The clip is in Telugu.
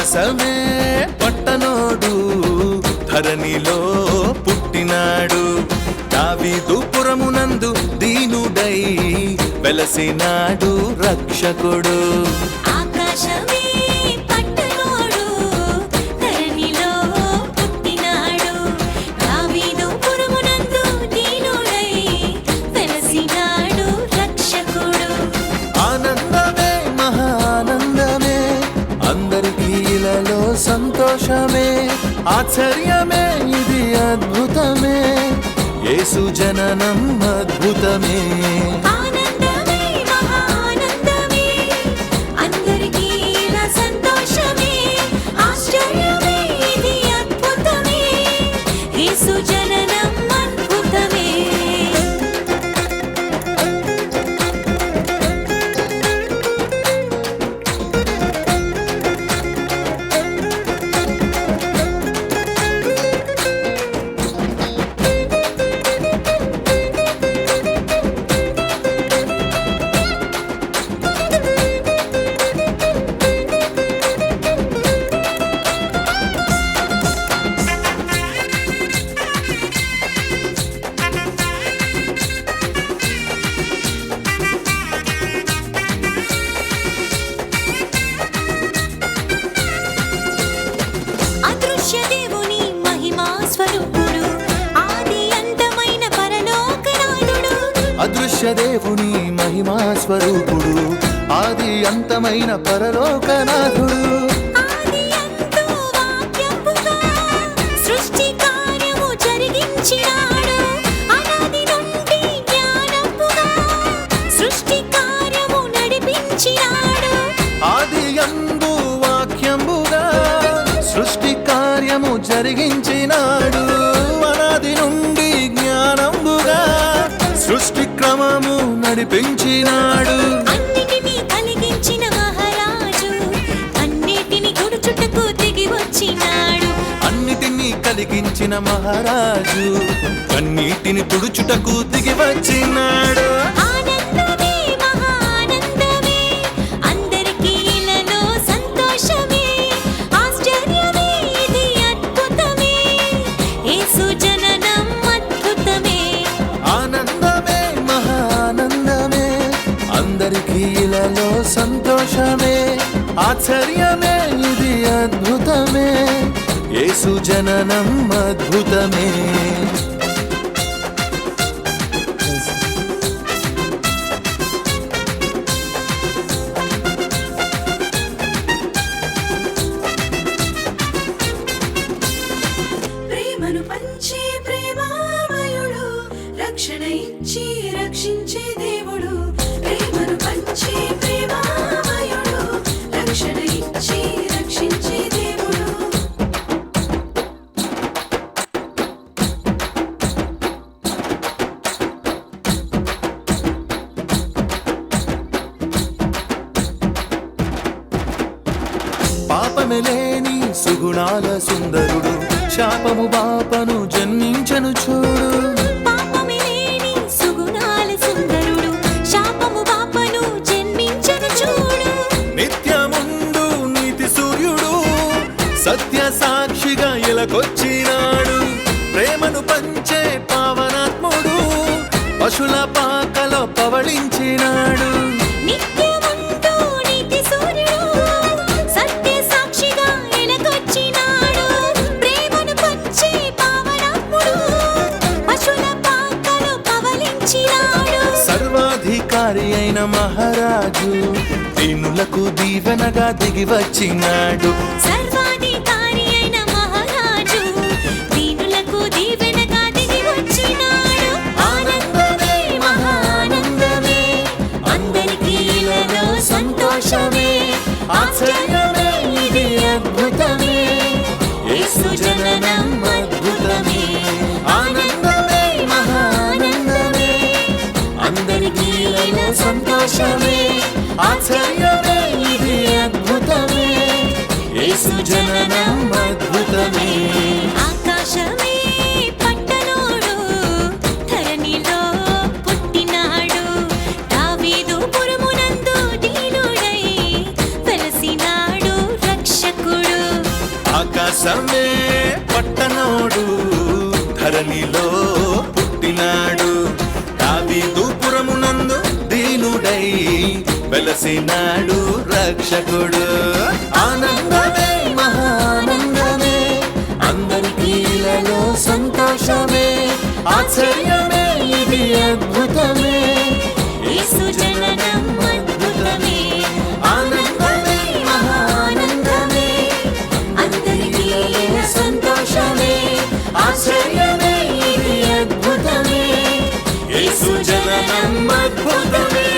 ఆకాశమే పట్టనోడు ధరణిలో పుట్టినాడు. దావీదు పురమునందు దీనుడై వెలసినాడు రక్షకుడు. ఆకాశమే పట్టనోడు ధరణిలో పుట్టినాడు. దావీదు పురమునందు దీనుడై వెలసినాడు రక్షకుడు. ఆనందమే మహానందమే అందరికీ ఇలలో సంతోషమే. ఆశ్చర్యమే ఇది అద్భుతమే యేసు జననం అద్భుతమే. ఆనందమే మహానందమే అందరికీ ఇలా సంతోషమే. ఆశ్చర్యమే ఇది అద్భుతమే యేసు జననం అద్భుతమే. అదృశ్య దేవుని మహిమా స్వరూపుడు ఆది అంతమైన పరలోకనాథుడు. అదృశ్య దేవుని మహిమా స్వరూపుడు ఆది అంతమైన పరలోకనాథుడు. ఆది అంతు వాక్యముగా సృష్టి కార్యము జరిగించినాడు. అనాది నుండి జ్ఞానముగా సృష్టి కార్యము నడిపించినాడు. ఆది యందు వాక్యముగా సృష్టి కార్యము జరిగించినాడు. అనాది నుండి జ్ఞానముగా సృష్టి క్రమము నడిపించినాడు. అన్నిటినీ కలిగించిన మహారాజు అన్నిటిని గుడుచుటకు దిగి వచ్చినాడు. అన్నిటినీ కలిగించిన మహారాజు అన్నిటిని తుడుచుటకు దిగి వచ్చినాడు. ఆనందమే మహానందమే అందరికీ ఇలలో సంతోషమే. ఆశ్చర్యమే ఇది అద్భుతమే యేసు జననం అద్భుతమే. ఆనందమే మహానందమే అందరికీ ఇలలో సంతోషమే. ఆశ్చర్యమే ఇది అద్భుతమే యేసు జననం అద్భుతమే. ప్రేమను పంచే ప్రేమామయుడు రక్షణ ఇచ్చి రక్షించే దేవుడు. ప్రేమను పంచే ప్రేమామయుడు రక్షణ ఇచ్చి రక్షించే దేవుడు. పాపమే లేని సుగుణాల సుందరుడు శాపము బాపను జన్మించను చూడు. పాపమే లేని సుగుణాల సుందరుడు శాపము బాపను జన్మించను చూడు. నిత్యముండు నీతి సూర్యుడు సత్య సాక్షిగా ఇలకొచ్చినాడు. ప్రేమను పంచే పావనాత్ముడు పశుల పాకలో పవళించినాడు. నిత్యముందు నీతి సూర్యుడు సత్య సాక్షిగా ఎలగొచ్చినాడు. ప్రేమను పంచే పావనాత్ముడు పశుల పాకలో పవళించినాడు. సర్వాధికారి అయిన మహారాజు దీనులకు దీవెనగా దిగి వచ్చినాడు. సర్వాధికారి అయిన మహారాజు దీనులకు దీవెనగా దిగి వచ్చినాడు. ఆనందమే మహానందమే అందరికీ ఇలలో సంతోషమే. ఆశ్చర్యమే ఇది అద్భుతమే యేసు జననం అద్భుతమే. ఆనందమే మహానందమే అందరికీ ఇలలో సంతోషమే. ఆశ్చర్యమే ఇది అద్భుతమే యేసు జననం అద్భుతమే. ఆకాశమే పట్టనోడు ధరణిలో పుట్టినాడు. దావీదు పురమునందు దీనుడై వెలసినాడు రక్షకుడు. కోసమే పట్టనోడు ధరణిలో పుట్టినాడు. దావీదుపురమునందు దీనుడై వెలసినాడు రక్షకుడు. ఆనందమే మహానందమే, అందరికీ ఇలలో సంతోషమే, ఆశ్చర్యమే ఇది అద్భుతమే, యేసు జననం అద్భుతమే. ఆనందమే మహానందమే, అందరికీ సంతోషమే, ఆశ్చర్యమే ఇది అద్భుతమే, యేసు జననం అద్భుతమే.